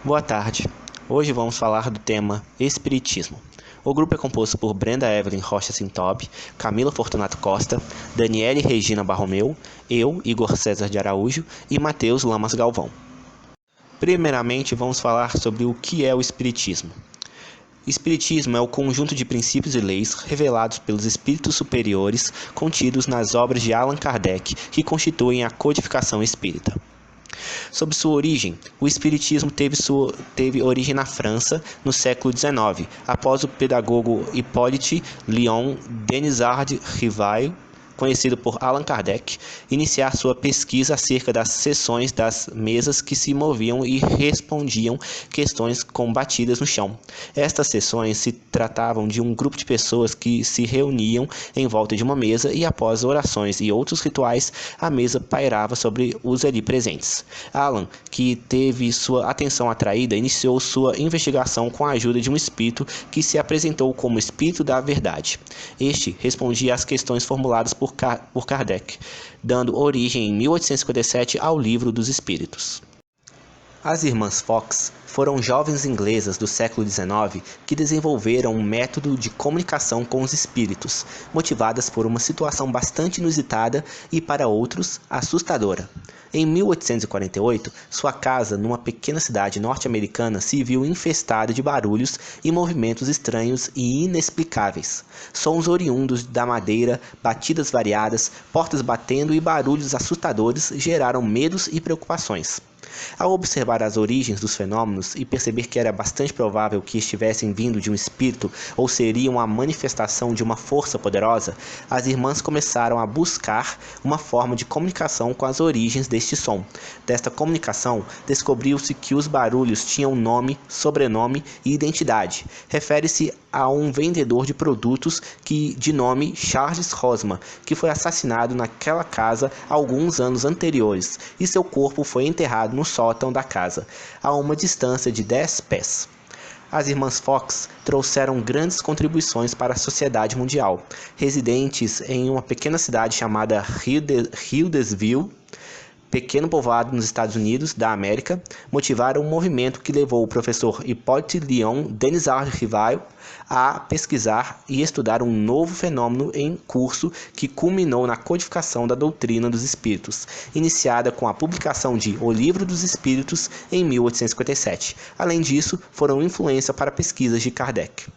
Boa tarde. Hoje vamos falar do tema Espiritismo. O grupo é composto por Brenda Evelyn Rocha Sintob, Camila Fortunato Costa, Daniele Regina Barromeu, eu, Igor César de Araújo e Matheus Lamas Galvão. Primeiramente, vamos falar sobre o que é o Espiritismo. Espiritismo é o conjunto de princípios e leis revelados pelos espíritos superiores contidos nas obras de Allan Kardec, que constituem a codificação espírita. Sobre sua origem, o Espiritismo teve origem na França no século XIX, após o pedagogo Hippolyte Léon Denisard Rivail, conhecido por Allan Kardec, iniciar sua pesquisa acerca das seções das mesas que se moviam e respondiam questões combatidas no chão. Estas sessões se tratavam de um grupo de pessoas que se reuniam em volta de uma mesa e, após orações e outros rituais, a mesa pairava sobre os ali presentes. Allan, que teve sua atenção atraída, iniciou sua investigação com a ajuda de um espírito que se apresentou como Espírito da Verdade. Este respondia às questões formuladas por Kardec, dando origem em 1857 ao Livro dos Espíritos. As irmãs Fox foram jovens inglesas do século XIX que desenvolveram um método de comunicação com os espíritos, motivadas por uma situação bastante inusitada e, para outros, assustadora. Em 1848, sua casa numa pequena cidade norte-americana se viu infestada de barulhos e movimentos estranhos e inexplicáveis. Sons oriundos da madeira, batidas variadas, portas batendo e barulhos assustadores geraram medos e preocupações. Ao observar as origens dos fenômenos e perceber que era bastante provável que estivessem vindo de um espírito ou seriam a manifestação de uma força poderosa, as irmãs começaram a buscar uma forma de comunicação com as origens deste som. Desta comunicação, descobriu-se que os barulhos tinham nome, sobrenome e identidade. Refere-se a um vendedor de produtos de nome Charles Rosman, que foi assassinado naquela casa alguns anos anteriores, e seu corpo foi enterrado no sótão da casa, a uma distância de 10 pés. As irmãs Fox trouxeram grandes contribuições para a sociedade mundial. Residentes em uma pequena cidade chamada Hildesville, pequeno povoado nos Estados Unidos da América, motivaram um movimento que levou o professor Hippolyte Léon Denisard Rivail a pesquisar e estudar um novo fenômeno em curso que culminou na codificação da doutrina dos espíritos, iniciada com a publicação de O Livro dos Espíritos em 1857. Além disso, foram influência para pesquisas de Kardec.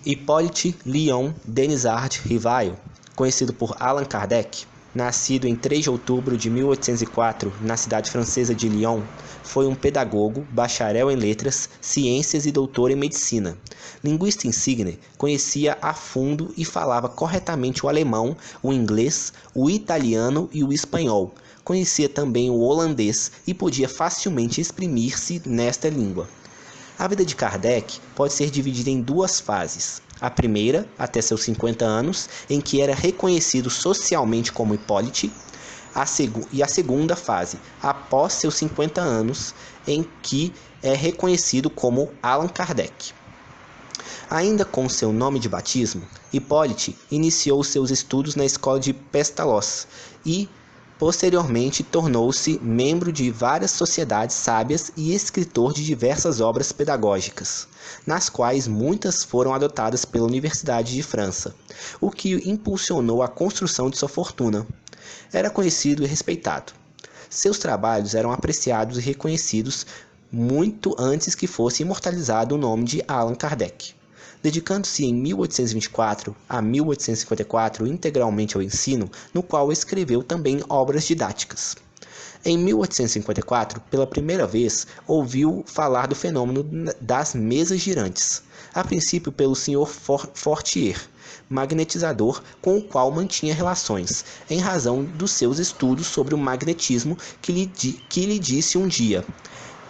Hippolyte Léon Denisard Rivail, conhecido por Allan Kardec, nascido em 3 de outubro de 1804 na cidade francesa de Lyon, foi um pedagogo, bacharel em letras, ciências e doutor em medicina. Linguista insigne, conhecia a fundo e falava corretamente o alemão, o inglês, o italiano e o espanhol. Conhecia também o holandês e podia facilmente exprimir-se nesta língua. A vida de Kardec pode ser dividida em duas fases. A primeira, até seus 50 anos, em que era reconhecido socialmente como Hippolyte, e a segunda fase, após seus 50 anos, em que é reconhecido como Allan Kardec. Ainda com seu nome de batismo, Hippolyte iniciou seus estudos na escola de Pestalozzi e posteriormente tornou-se membro de várias sociedades sábias e escritor de diversas obras pedagógicas, nas quais muitas foram adotadas pela Universidade de França, o que impulsionou a construção de sua fortuna. Era conhecido e respeitado. Seus trabalhos eram apreciados e reconhecidos muito antes que fosse imortalizado o nome de Allan Kardec. Dedicando-se em 1824 a 1854 integralmente ao ensino, no qual escreveu também obras didáticas. Em 1854, pela primeira vez, ouviu falar do fenômeno das mesas girantes, a princípio pelo Sr. Fortier, magnetizador com o qual mantinha relações, em razão dos seus estudos sobre o magnetismo, que lhe disse um dia: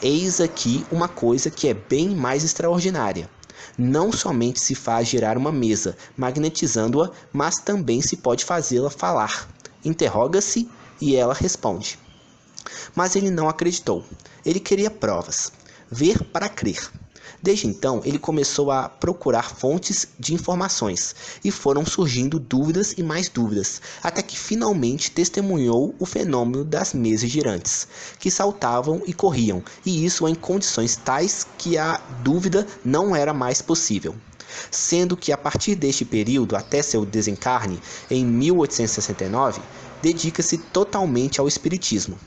"Eis aqui uma coisa que é bem mais extraordinária. Não somente se faz girar uma mesa, magnetizando-a, mas também se pode fazê-la falar. Interroga-se e ela responde." Mas ele não acreditou. Ele queria provas. Ver para crer. Desde então, ele começou a procurar fontes de informações e foram surgindo dúvidas e mais dúvidas, até que finalmente testemunhou o fenômeno das mesas girantes, que saltavam e corriam, e isso em condições tais que a dúvida não era mais possível. Sendo que a partir deste período até seu desencarne, em 1869, dedica-se totalmente ao espiritismo.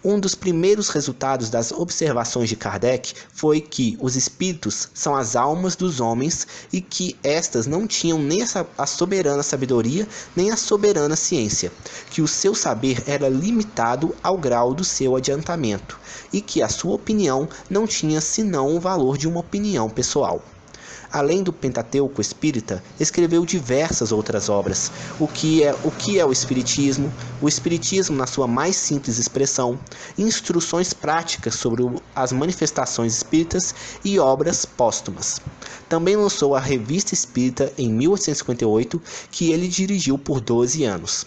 Um dos primeiros resultados das observações de Kardec foi que os espíritos são as almas dos homens e que estas não tinham nem a soberana sabedoria nem a soberana ciência, que o seu saber era limitado ao grau do seu adiantamento e que a sua opinião não tinha senão o valor de uma opinião pessoal. Além do Pentateuco espírita, escreveu diversas outras obras. O que é o Espiritismo na sua mais simples expressão, instruções práticas sobre as manifestações espíritas e obras póstumas. Também lançou a Revista Espírita em 1858, que ele dirigiu por 12 anos.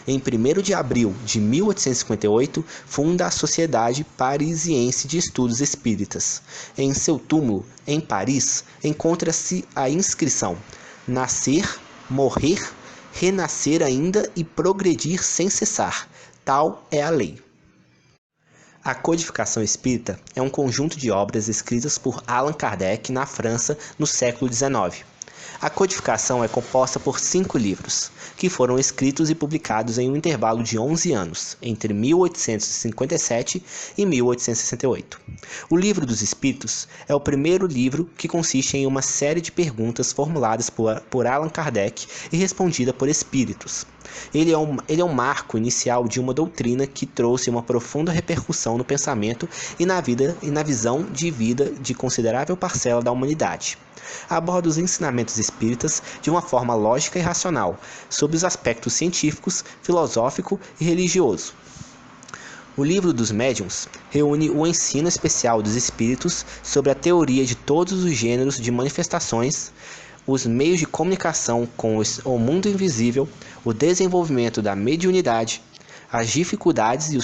Em 1º de abril de 1858, funda a Sociedade Parisiense de Estudos Espíritas. Em seu túmulo, em Paris, encontra-se a inscrição: nascer, morrer, renascer ainda e progredir sem cessar. Tal é a lei. A Codificação Espírita é um conjunto de obras escritas por Allan Kardec na França no século XIX. A codificação é composta por 5 livros, que foram escritos e publicados em um intervalo de 11 anos, entre 1857 e 1868. O Livro dos Espíritos é o primeiro livro que consiste em uma série de perguntas formuladas por Allan Kardec e respondida por espíritos. Ele é um marco inicial de uma doutrina que trouxe uma profunda repercussão no pensamento e na visão de vida de considerável parcela da humanidade. Aborda os ensinamentos espíritas de uma forma lógica e racional, sob os aspectos científicos, filosófico e religioso. O Livro dos Médiuns reúne o ensino especial dos espíritos sobre a teoria de todos os gêneros de manifestações, os meios de comunicação com o mundo invisível, o desenvolvimento da mediunidade, as dificuldades e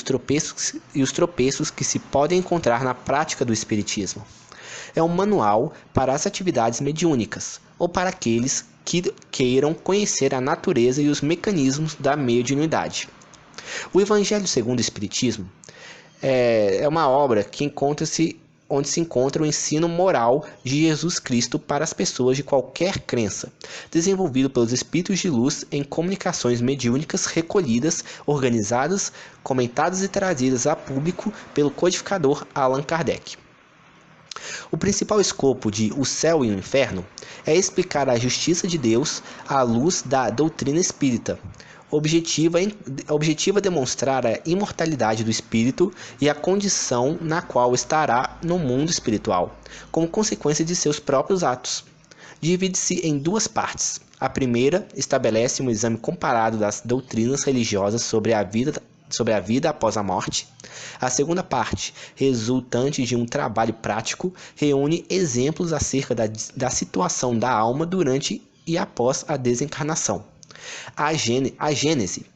os tropeços que se podem encontrar na prática do espiritismo. É um manual para as atividades mediúnicas, ou para aqueles que queiram conhecer a natureza e os mecanismos da mediunidade. O Evangelho segundo o Espiritismo é uma obra que onde se encontra o ensino moral de Jesus Cristo para as pessoas de qualquer crença, desenvolvido pelos Espíritos de Luz em comunicações mediúnicas recolhidas, organizadas, comentadas e trazidas a público pelo codificador Allan Kardec. O principal escopo de O Céu e o Inferno é explicar a justiça de Deus à luz da doutrina espírita. Objetiva demonstrar a imortalidade do espírito e a condição na qual estará no mundo espiritual, como consequência de seus próprios atos. Divide-se em 2 partes. A primeira estabelece um exame comparado das doutrinas religiosas sobre a vida após a morte. A segunda parte, resultante de um trabalho prático, reúne exemplos acerca da situação da alma durante e após a desencarnação. A Gênese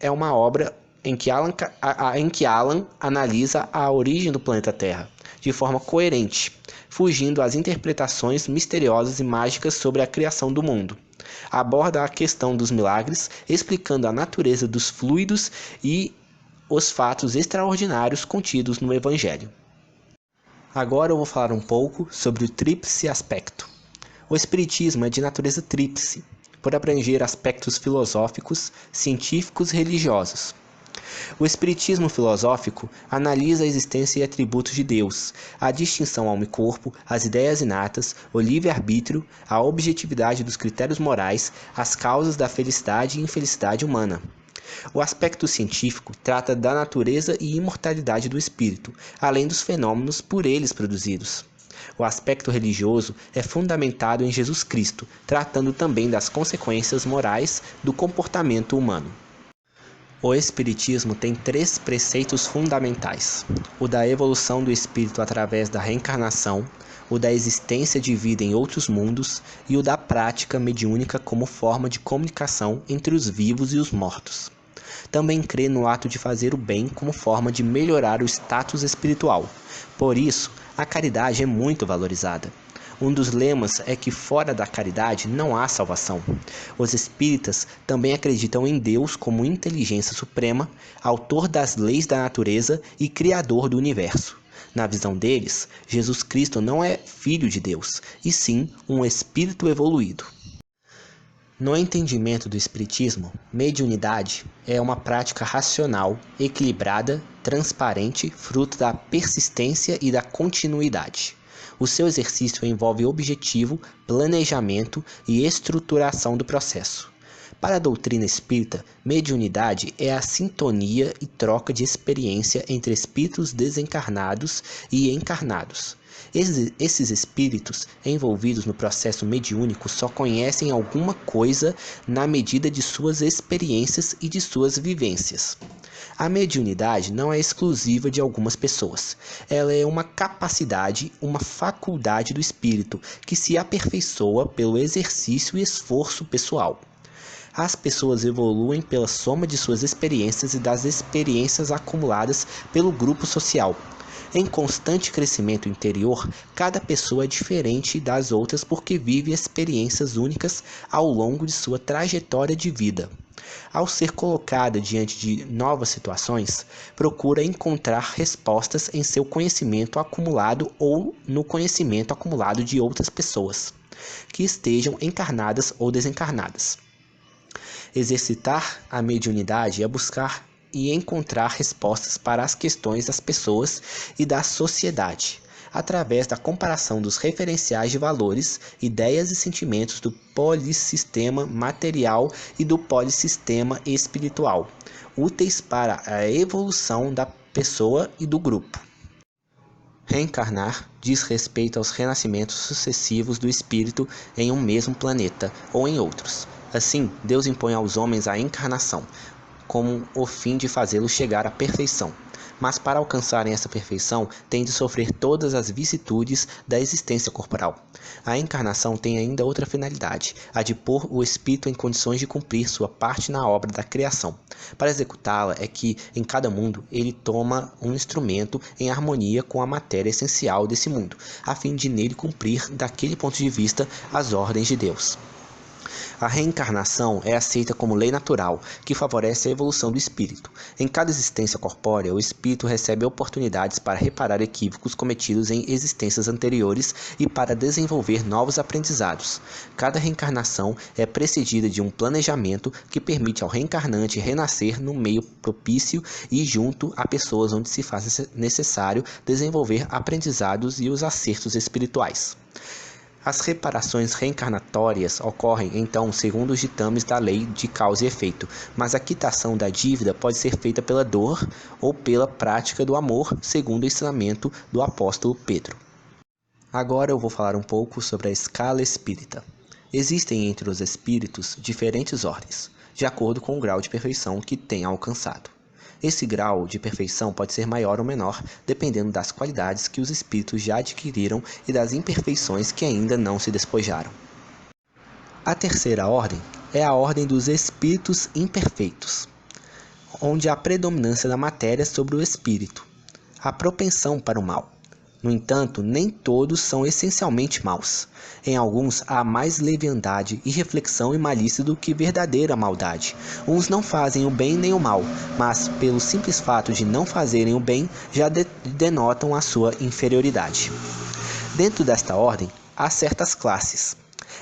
é uma obra em que Allan analisa a origem do planeta Terra de forma coerente, fugindo às interpretações misteriosas e mágicas sobre a criação do mundo. Aborda a questão dos milagres, explicando a natureza dos fluidos e os fatos extraordinários contidos no Evangelho. Agora eu vou falar um pouco sobre o tríplice aspecto. O Espiritismo é de natureza tríplice, por abranger aspectos filosóficos, científicos e religiosos. O Espiritismo filosófico analisa a existência e atributos de Deus, a distinção alma e corpo, as ideias inatas, o livre-arbítrio, a objetividade dos critérios morais, as causas da felicidade e infelicidade humana. O aspecto científico trata da natureza e imortalidade do espírito, além dos fenômenos por eles produzidos. O aspecto religioso é fundamentado em Jesus Cristo, tratando também das consequências morais do comportamento humano. O Espiritismo tem 3 preceitos fundamentais: o da evolução do espírito através da reencarnação, o da existência de vida em outros mundos e o da prática mediúnica como forma de comunicação entre os vivos e os mortos. Também crê no ato de fazer o bem como forma de melhorar o status espiritual. Por isso, a caridade é muito valorizada. Um dos lemas é que fora da caridade não há salvação. Os espíritas também acreditam em Deus como inteligência suprema, autor das leis da natureza e criador do universo. Na visão deles, Jesus Cristo não é filho de Deus, e sim um espírito evoluído. No entendimento do Espiritismo, mediunidade é uma prática racional, equilibrada, transparente, fruto da persistência e da continuidade. O seu exercício envolve objetivo, planejamento e estruturação do processo. Para a doutrina espírita, mediunidade é a sintonia e troca de experiência entre espíritos desencarnados e encarnados. Esses espíritos envolvidos no processo mediúnico só conhecem alguma coisa na medida de suas experiências e de suas vivências. A mediunidade não é exclusiva de algumas pessoas. Ela é uma capacidade, uma faculdade do espírito que se aperfeiçoa pelo exercício e esforço pessoal. As pessoas evoluem pela soma de suas experiências e das experiências acumuladas pelo grupo social. Em constante crescimento interior, cada pessoa é diferente das outras porque vive experiências únicas ao longo de sua trajetória de vida. Ao ser colocada diante de novas situações, procura encontrar respostas em seu conhecimento acumulado ou no conhecimento acumulado de outras pessoas, que estejam encarnadas ou desencarnadas. Exercitar a mediunidade é buscar e encontrar respostas para as questões das pessoas e da sociedade, através da comparação dos referenciais de valores, ideias e sentimentos do polissistema material e do polissistema espiritual, úteis para a evolução da pessoa e do grupo. Reencarnar diz respeito aos renascimentos sucessivos do espírito em um mesmo planeta ou em outros. Assim, Deus impõe aos homens a encarnação, como o fim de fazê-los chegar à perfeição. Mas para alcançarem essa perfeição, têm de sofrer todas as vicissitudes da existência corporal. A encarnação tem ainda outra finalidade, a de pôr o espírito em condições de cumprir sua parte na obra da criação. Para executá-la é que, em cada mundo, ele toma um instrumento em harmonia com a matéria essencial desse mundo, a fim de nele cumprir, daquele ponto de vista, as ordens de Deus. A reencarnação é aceita como lei natural, que favorece a evolução do espírito. Em cada existência corpórea, o espírito recebe oportunidades para reparar equívocos cometidos em existências anteriores e para desenvolver novos aprendizados. Cada reencarnação é precedida de um planejamento que permite ao reencarnante renascer no meio propício e junto a pessoas onde se faz necessário desenvolver aprendizados e os acertos espirituais. As reparações reencarnatórias ocorrem, então, segundo os ditames da lei de causa e efeito, mas a quitação da dívida pode ser feita pela dor ou pela prática do amor, segundo o ensinamento do apóstolo Pedro. Agora eu vou falar um pouco sobre a escala espírita. Existem entre os espíritos diferentes ordens, de acordo com o grau de perfeição que tenham alcançado. Esse grau de perfeição pode ser maior ou menor, dependendo das qualidades que os espíritos já adquiriram e das imperfeições que ainda não se despojaram. A terceira ordem é a ordem dos espíritos imperfeitos, onde há predominância da matéria sobre o espírito, a propensão para o mal. No entanto, nem todos são essencialmente maus. Em alguns há mais leviandade, irreflexão e malícia do que verdadeira maldade. Uns não fazem o bem nem o mal, mas pelo simples fato de não fazerem o bem, já denotam a sua inferioridade. Dentro desta ordem, há certas classes.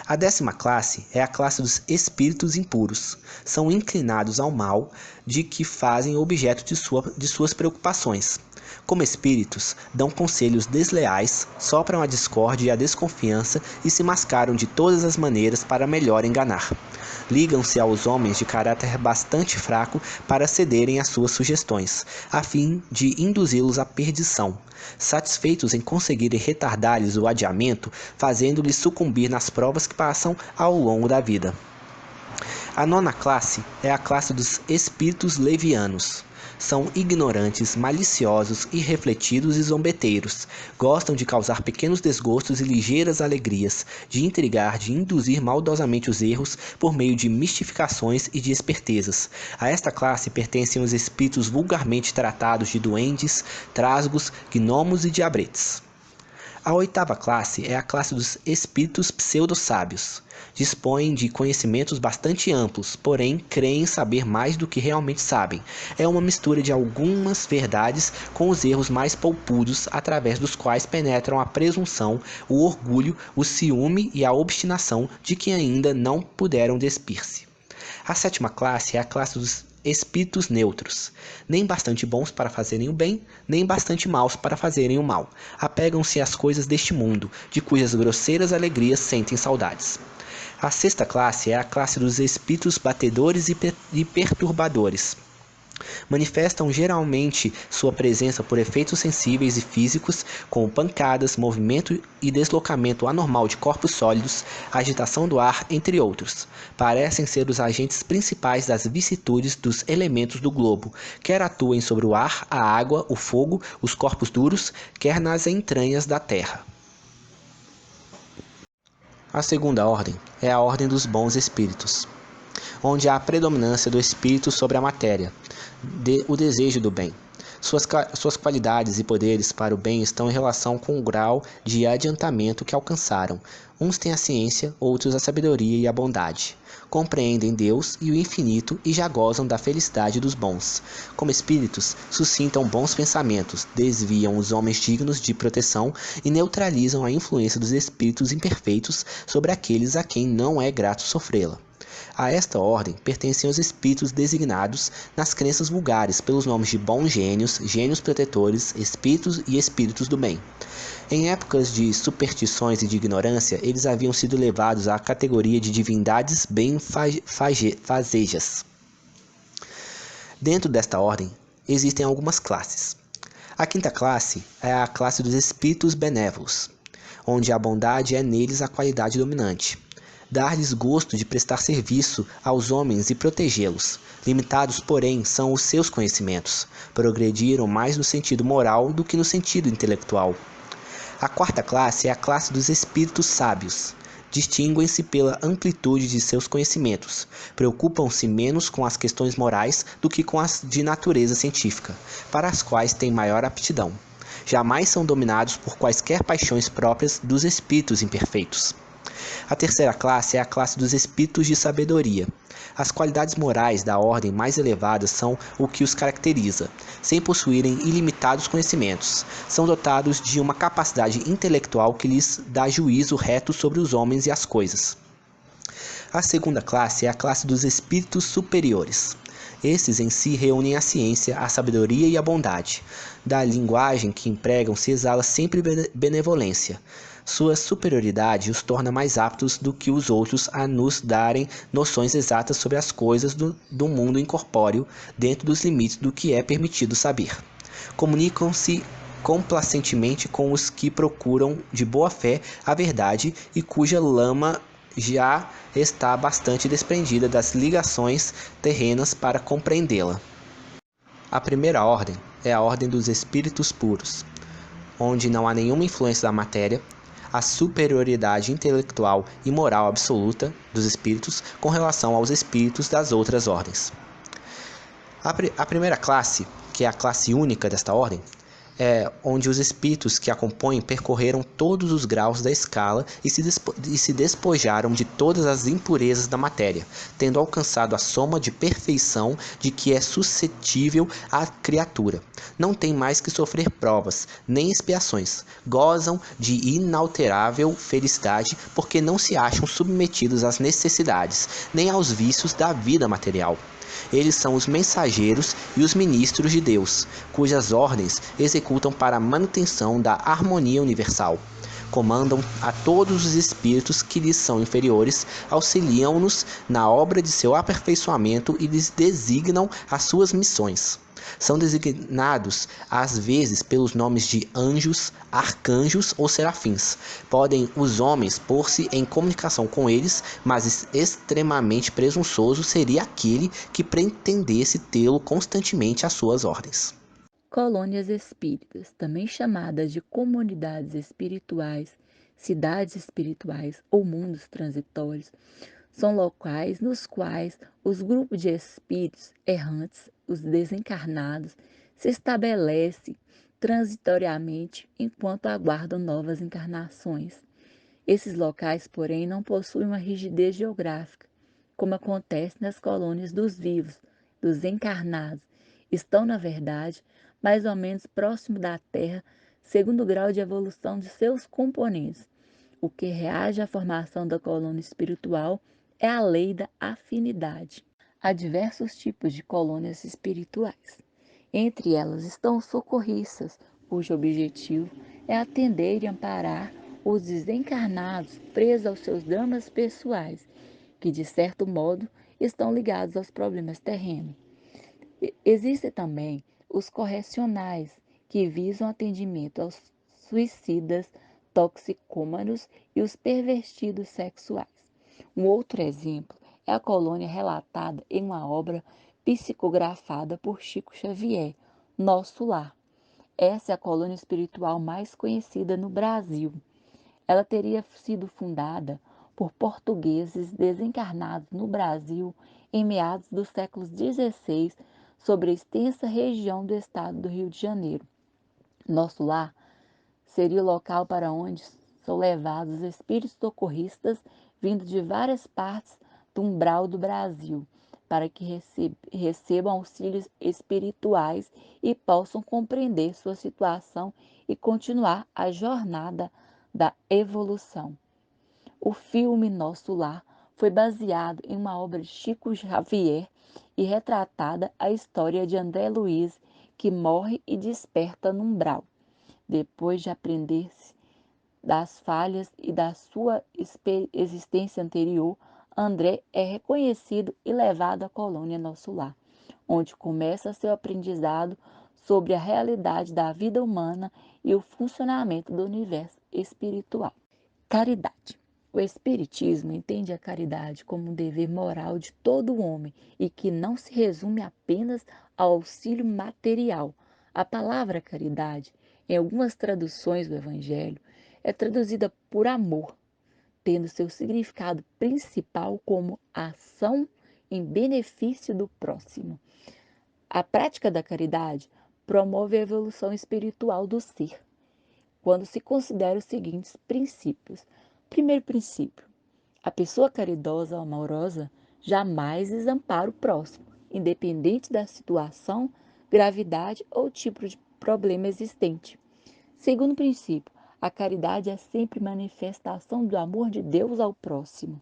A 10ª classe é a classe dos espíritos impuros. São inclinados ao mal, de que fazem objeto de suas preocupações. Como espíritos, dão conselhos desleais, sopram a discórdia e a desconfiança e se mascaram de todas as maneiras para melhor enganar. Ligam-se aos homens de caráter bastante fraco para cederem às suas sugestões, a fim de induzi-los à perdição, satisfeitos em conseguirem retardar-lhes o adiamento, fazendo-lhes sucumbir nas provas que passam ao longo da vida. A 9ª classe é a classe dos espíritos levianos. São ignorantes, maliciosos, irrefletidos e zombeteiros. Gostam de causar pequenos desgostos e ligeiras alegrias, de intrigar, de induzir maldosamente os erros por meio de mistificações e de espertezas. A esta classe pertencem os espíritos vulgarmente tratados de duendes, trasgos, gnomos e diabretes. A oitava classe é a classe dos espíritos pseudo-sábios. Dispõem de conhecimentos bastante amplos, porém creem saber mais do que realmente sabem. É uma mistura de algumas verdades com os erros mais polpudos, através dos quais penetram a presunção, o orgulho, o ciúme e a obstinação de que ainda não puderam despir-se. A sétima classe é a classe dos espíritos neutros, nem bastante bons para fazerem o bem, nem bastante maus para fazerem o mal. Apegam-se às coisas deste mundo, de cujas grosseiras alegrias sentem saudades. A sexta classe é a classe dos espíritos batedores e perturbadores. Manifestam geralmente sua presença por efeitos sensíveis e físicos, como pancadas, movimento e deslocamento anormal de corpos sólidos, agitação do ar, entre outros. Parecem ser os agentes principais das vicissitudes dos elementos do globo, quer atuem sobre o ar, a água, o fogo, os corpos duros, quer nas entranhas da terra. A segunda ordem é a ordem dos bons espíritos, onde há a predominância do espírito sobre a matéria, o desejo do bem. Suas qualidades e poderes para o bem estão em relação com o grau de adiantamento que alcançaram. Uns têm a ciência, outros a sabedoria e a bondade. Compreendem Deus e o infinito e já gozam da felicidade dos bons. Como espíritos, suscitam bons pensamentos, desviam os homens dignos de proteção e neutralizam a influência dos espíritos imperfeitos sobre aqueles a quem não é grato sofrê-la. A esta ordem pertencem os espíritos designados nas crenças vulgares pelos nomes de bons gênios, gênios protetores, espíritos e espíritos do bem. Em épocas de superstições e de ignorância, eles haviam sido levados à categoria de divindades benfazejas. Dentro desta ordem, existem algumas classes. A quinta classe é a classe dos espíritos benévolos, onde a bondade é neles a qualidade dominante. Dar-lhes gosto de prestar serviço aos homens e protegê-los. Limitados, porém, são os seus conhecimentos. Progrediram mais no sentido moral do que no sentido intelectual. A quarta classe é a classe dos espíritos sábios. Distinguem-se pela amplitude de seus conhecimentos. Preocupam-se menos com as questões morais do que com as de natureza científica, para as quais têm maior aptidão. Jamais são dominados por quaisquer paixões próprias dos espíritos imperfeitos. A terceira classe é a classe dos espíritos de sabedoria. As qualidades morais da ordem mais elevadas são o que os caracteriza, sem possuírem ilimitados conhecimentos. São dotados de uma capacidade intelectual que lhes dá juízo reto sobre os homens e as coisas. A segunda classe é a classe dos espíritos superiores. Esses em si reúnem a ciência, a sabedoria e a bondade. Da linguagem que empregam se exala sempre benevolência. Sua superioridade os torna mais aptos do que os outros a nos darem noções exatas sobre as coisas do mundo incorpóreo, dentro dos limites do que é permitido saber. Comunicam-se complacentemente com os que procuram de boa fé a verdade e cuja lama já está bastante desprendida das ligações terrenas para compreendê-la. A primeira ordem é a ordem dos espíritos puros, onde não há nenhuma influência da matéria, a superioridade intelectual e moral absoluta dos espíritos com relação aos espíritos das outras ordens. A primeira classe, que é a classe única desta ordem, é onde os espíritos que a compõem percorreram todos os graus da escala e se despojaram de todas as impurezas da matéria, tendo alcançado a soma de perfeição de que é suscetível a criatura. Não tem mais que sofrer provas, nem expiações. Gozam de inalterável felicidade porque não se acham submetidos às necessidades, nem aos vícios da vida material. Eles são os mensageiros e os ministros de Deus, cujas ordens executam para a manutenção da harmonia universal. Comandam a todos os espíritos que lhes são inferiores, auxiliam-nos na obra de seu aperfeiçoamento e lhes designam as suas missões. são designados às vezes pelos nomes de anjos, arcanjos ou serafins. Podem os homens pôr-se em comunicação com eles, mas extremamente presunçoso seria aquele que pretendesse tê-lo constantemente às suas ordens. Colônias espíritas, também chamadas de comunidades espirituais, cidades espirituais ou mundos transitórios, são locais nos quais os grupos de espíritos errantes, os desencarnados, se estabelecem transitoriamente enquanto aguardam novas encarnações. Esses locais, porém, não possuem uma rigidez geográfica, como acontece nas colônias dos vivos, dos encarnados. Estão, na verdade, mais ou menos próximo da Terra, segundo o grau de evolução de seus componentes. O que reage à formação da colônia espiritual é a lei da afinidade. Há diversos tipos de colônias espirituais. Entre elas estão os socorristas, cujo objetivo é atender e amparar os desencarnados presos aos seus dramas pessoais, que de certo modo estão ligados aos problemas terrenos. Existem também os correcionais, que visam atendimento aos suicidas, toxicômanos e os pervertidos sexuais. Um outro exemplo é a colônia relatada em uma obra psicografada por Chico Xavier, Nosso Lar. Essa é a colônia espiritual mais conhecida no Brasil. Ela teria sido fundada por portugueses desencarnados no Brasil em meados do século XVI, sobre a extensa região do estado do Rio de Janeiro. Nosso lar seria o local para onde são levados os espíritos socorristas vindos de várias partes do umbral do Brasil, para que recebam auxílios espirituais e possam compreender sua situação e continuar a jornada da evolução. O filme Nosso Lar foi baseado em uma obra de Chico Xavier e retratada a história de André Luiz, que morre e desperta no umbral, depois de aprender-se das falhas e da sua existência anterior. André é reconhecido e levado à colônia Nosso Lar, onde começa seu aprendizado sobre a realidade da vida humana e o funcionamento do universo espiritual. Caridade. O Espiritismo entende a caridade como um dever moral de todo homem e que não se resume apenas ao auxílio material. A palavra caridade, em algumas traduções do Evangelho, é traduzida por amor, tendo seu significado principal como ação em benefício do próximo. A prática da caridade promove a evolução espiritual do ser, quando se considera os seguintes princípios. Primeiro princípio: a pessoa caridosa ou amorosa jamais desampara o próximo, independente da situação, gravidade ou tipo de problema existente. Segundo princípio: a caridade é sempre manifestação do amor de Deus ao próximo.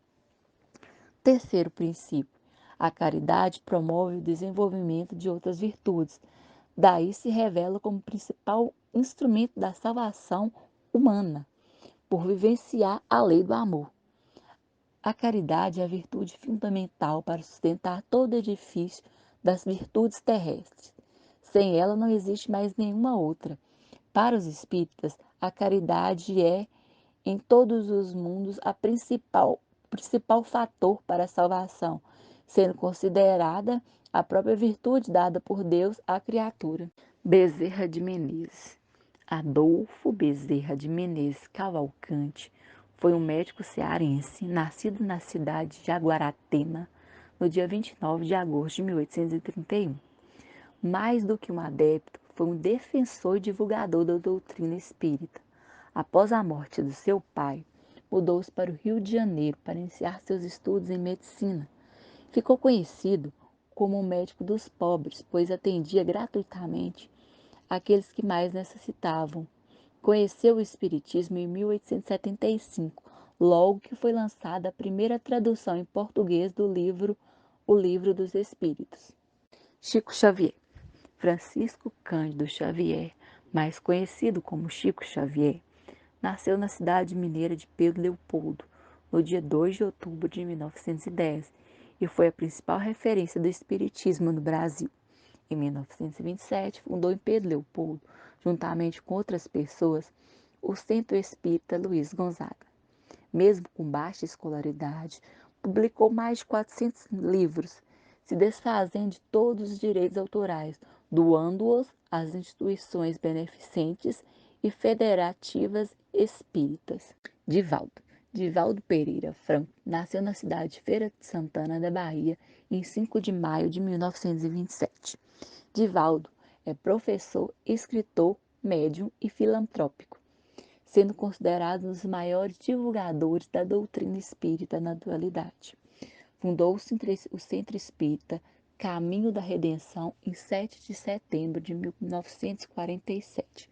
Terceiro princípio: a caridade promove o desenvolvimento de outras virtudes. Daí se revela como principal instrumento da salvação humana, por vivenciar a lei do amor. A caridade é a virtude fundamental para sustentar todo edifício das virtudes terrestres. Sem ela não existe mais nenhuma outra. Para os espíritas, a caridade é, em todos os mundos, o principal fator para a salvação, sendo considerada a própria virtude dada por Deus à criatura. Bezerra de Menezes. Adolfo Bezerra de Menezes Cavalcante foi um médico cearense, nascido na cidade de Aguaratena, no dia 29 de agosto de 1831. Mais do que um adepto, foi um defensor e divulgador da doutrina espírita. Após a morte do seu pai, mudou-se para o Rio de Janeiro para iniciar seus estudos em medicina. Ficou conhecido como o médico dos pobres, pois atendia gratuitamente aqueles que mais necessitavam. Conheceu o Espiritismo em 1875, logo que foi lançada a primeira tradução em português do livro O Livro dos Espíritos. Chico Xavier. Francisco Cândido Xavier, mais conhecido como Chico Xavier, nasceu na cidade mineira de Pedro Leopoldo, no dia 2 de outubro de 1910, e foi a principal referência do Espiritismo no Brasil. Em 1927, fundou em Pedro Leopoldo, juntamente com outras pessoas, o Centro Espírita Luiz Gonzaga. Mesmo com baixa escolaridade, publicou mais de 400 livros, se desfazendo de todos os direitos autorais, doando-os às instituições beneficentes e federativas espíritas. Divaldo Pereira Franco nasceu na cidade de Feira de Santana, da Bahia, em 5 de maio de 1927. Divaldo é professor, escritor, médium e filantrópico, sendo considerado um dos maiores divulgadores da doutrina espírita na atualidade. Fundou o Centro Espírita Caminho da Redenção em 7 de setembro de 1947.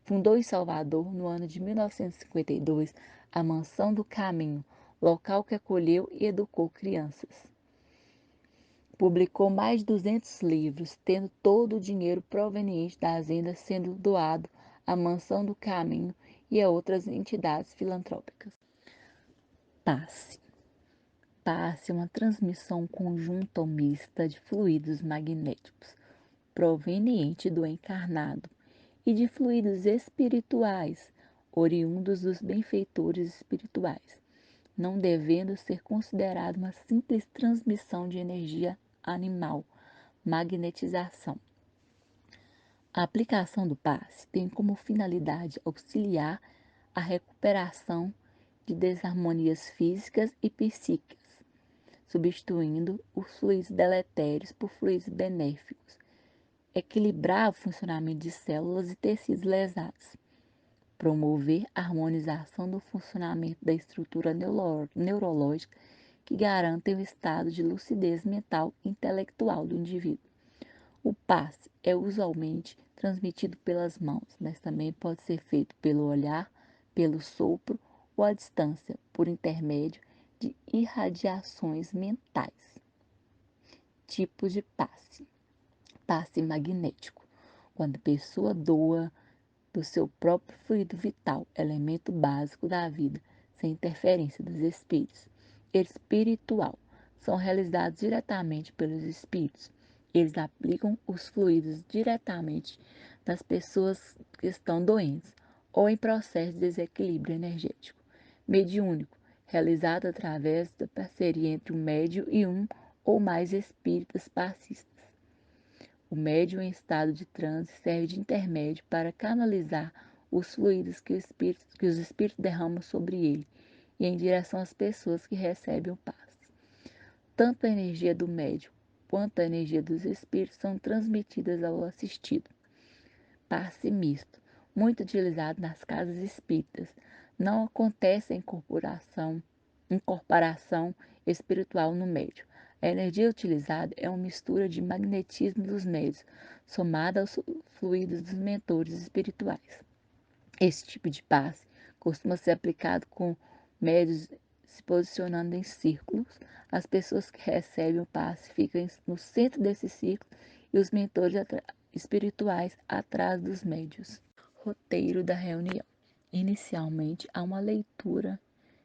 Fundou em Salvador, no ano de 1952, a Mansão do Caminho, local que acolheu e educou crianças. Publicou mais de 200 livros, tendo todo o dinheiro proveniente das vendas sendo doado à Mansão do Caminho e a outras entidades filantrópicas. Passe. Passe é uma transmissão conjunta ou mista de fluidos magnéticos, proveniente do encarnado, e de fluidos espirituais, oriundos dos benfeitores espirituais, não devendo ser considerado uma simples transmissão de energia animal, magnetização. A aplicação do passe tem como finalidade auxiliar a recuperação de desarmonias físicas e psíquicas, substituindo os fluidos deletérios por fluidos benéficos, equilibrar o funcionamento de células e tecidos lesados, promover a harmonização do funcionamento da estrutura neurológica que garantem o estado de lucidez mental e intelectual do indivíduo. O passe é usualmente transmitido pelas mãos, mas também pode ser feito pelo olhar, pelo sopro ou à distância, por intermédio de irradiações mentais. Tipos de passe. Passe magnético. Quando a pessoa doa do seu próprio fluido vital, elemento básico da vida, sem interferência dos espíritos. Espiritual. São realizados diretamente pelos espíritos. Eles aplicam os fluidos diretamente nas pessoas que estão doentes ou em processo de desequilíbrio energético. Mediúnico. Realizado através da parceria entre o médium e um ou mais espíritas passistas. O médium em estado de transe serve de intermédio para canalizar os fluidos que os espíritos derramam sobre ele e em direção às pessoas que recebem o passe. Tanto a energia do médium quanto a energia dos espíritos são transmitidas ao assistido. Passe misto, muito utilizado nas casas espíritas. Não acontece a incorporação espiritual no médium. A energia utilizada é uma mistura de magnetismo dos médios, somada aos fluidos dos mentores espirituais. Esse tipo de passe costuma ser aplicado com médios se posicionando em círculos. As pessoas que recebem o passe ficam no centro desse círculo e os mentores espirituais atrás dos médios. Roteiro da reunião. Inicialmente, há uma leitura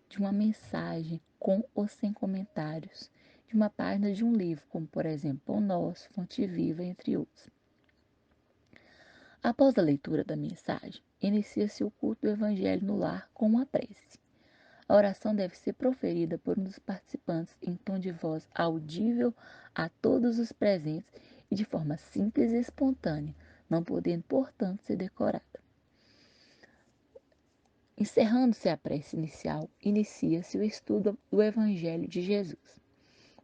de uma mensagem com ou sem comentários, de uma página de um livro, como por exemplo Pão Nosso, Fonte Viva, entre outros. Após a leitura da mensagem, inicia-se o culto do Evangelho no lar com uma prece. A oração deve ser proferida por um dos participantes em tom de voz audível a todos os presentes e de forma simples e espontânea, não podendo, portanto, ser decorada. Encerrando-se a prece inicial, inicia-se o estudo do Evangelho de Jesus.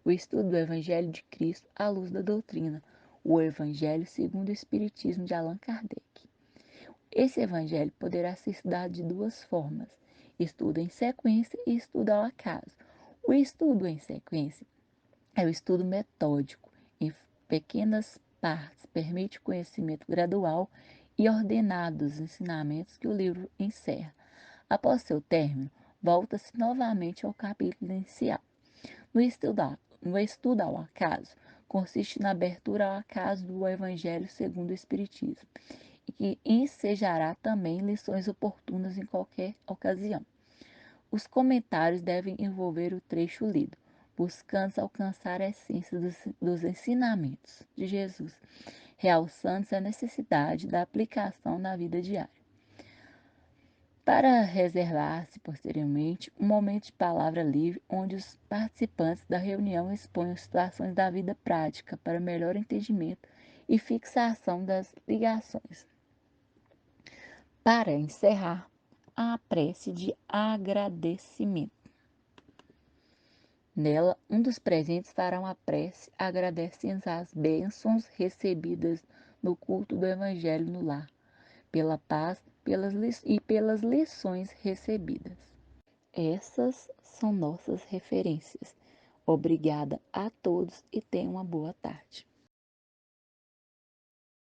O estudo do Evangelho de Cristo à luz da doutrina, o Evangelho segundo o Espiritismo de Allan Kardec. Esse Evangelho poderá ser estudado de duas formas: estudo em sequência e estudo ao acaso. O estudo em sequência é o estudo metódico, em pequenas partes, permite o conhecimento gradual e ordenado dos ensinamentos que o livro encerra. Após seu término, volta-se novamente ao capítulo inicial. No estudo ao acaso, consiste na abertura ao acaso do Evangelho segundo o Espiritismo, e que ensejará também lições oportunas em qualquer ocasião. Os comentários devem envolver o trecho lido. buscando alcançar a essência dos ensinamentos de Jesus, realçando a necessidade da aplicação na vida diária. Para reservar-se posteriormente um momento de palavra livre, onde os participantes da reunião exponham situações da vida prática para melhor entendimento e fixação das ligações. Para encerrar, a prece de agradecimento. Nela, um dos presentes fará uma prece agradecendo as bênçãos recebidas no culto do Evangelho no lar, pela paz e pelas lições recebidas. Essas são nossas referências. Obrigada a todos e tenham uma boa tarde.